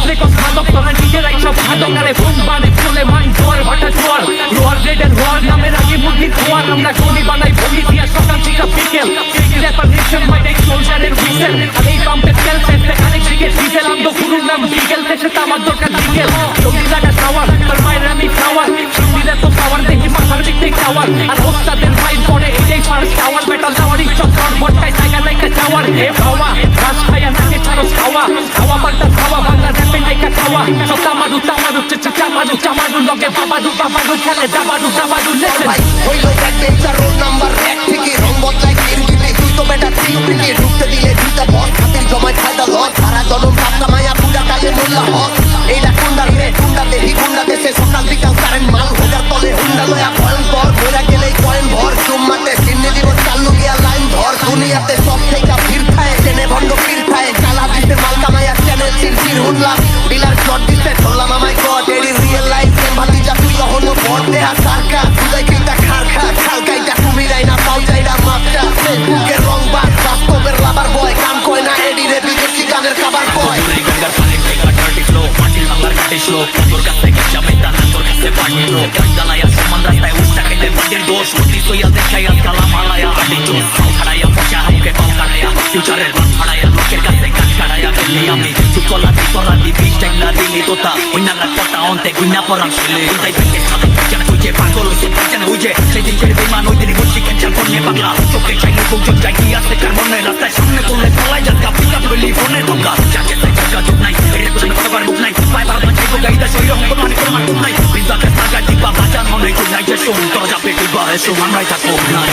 রে কত মাদক তোরা নিজেরাই সব ঘাতক আরে ফোন বানে চলে মান জোয়ার ভাটা জোয়ার রোয়ার রেডের রোয়ার নামের আগে মুরগির খোয়ার আমরা গলি বানাই ভঙ্গি দিয়া সকাল থেকে বিকেল রেপারেশন মাইটাই সোলজারের হুইসেল আর এই পাম্পের তেল শেষে খানিক দিকে ডিজেল আমদো গুরুর নাম বিকেল দেশে তো আমার দরকার বিকেল জলদি লাগা শাওয়ার তোর মায়ের আমি ফ্লাওয়ার সুন্দর তো পাওয়ার দেখি মাথার দিক থেকে টাওয়ার আর ওস্তাদের ফাইট করে এটাই ফার্স্ট টাওয়ার বেটাল টাওয়ার ইচ্ছর ভট্টায় জায়গা জায়গা টাওয়ার এ ভাওয়া রাস খাইয়া নাকে ছাড়স খাওয়া খাওয়া পাল্টা খাওয়া বাংলা র্যাপে নাইকা খাওয়া সব তামারু তামারু চামারু চামারু লগে বাবারু খেলে দাবারু লেসেন হইল এক বেঞ্চার রোল নাম্বার এক থেকে রং বদলায় কিরগিতে তুই তো বেটা সিউরিটি ঢুকতে দিলে দুইটা বস হাতির জমায় ফায়দা লস সারা জনম কাপকা মায়া পুরা কালে মোল্লা হক এইটা কুন্ডার রে কুন্ডা দেহি কুন্ডা দেশে সকাল বিকাল কারেন্ট মাল হোজার তলে হুন্ডা লয়া ভয়ঙ্কর ঘোরা গেলেই কয়েন ভর চুম্মাতে চিন্নি দিব চালু গিয়া লাইন ধর দুনিয়াতে সব থেকে ভিড় খায় টেনে ভণ্ড ফির খায় চালা দিতে মাল কামাইয়া চ্যানেল চিরচির হুনলাম ডিলার শট দিতে ধরলাম আমায় গড এডি রিয়েল লাইফ প্রেম ভাতিজা তুই হলো ভর দেয়া সারকা তুই কিটা খারখা খালকাইটা কুমিরাই না পাও যাইরা মাপটা ফেসবুকের রং বাদ বাস্তবের লাভার বয় কাম কয় না এডি রে বিদেশি গানের কাবার বয় গঙ্গার পানি থেকে ডার্টি ফ্লো মাটির বাংলার ঘাটে স্লো তোর কাছ থেকে যাবে তা না তোর কাছে পানি লো গাছালায়া সমান রাস্তায় উষ্টা খেলে বাদের দোষ অতি সইয়া দেখাই কালাম আলায়া আডি চোষ ছাড়াইয়া পচা হামকে কম কাড়াইয়া ফিউচারের বাদ ছাড়াইয়া লোকের কাছে গাছ কাড়াইয়া গেলি আমি সুতলা দিতরা দিবি চাইলা দিলি তোতা ওইনারা কটা অন্তে গুইনা পরাম ছেলে তাই থেকে সাথে জানা কইছে পাগল হইছে জানা হইছে সেদিন ছেড়ে বেমান ওই দিনই বলছি ক্যান্সার করলে পাগলা চোখে চাইলে কৌচক যাই কি আছে কার মনে রাস্তায় সামনে করলে ফলাই যাকা পিকা বলি ফোনে ঢোকা যাকে তাই জায়গা যোগ নাই এর তো কতবার বুক নাই পাই ভারত না চাইবো গাইদা শরীর অঙ্গ মানে কোনো মান নাই বিজাকে সাগা দিবা বাজার মনে কই নাই যে শোন তো যাবে কি বা এসো মানরাই থাকো নাই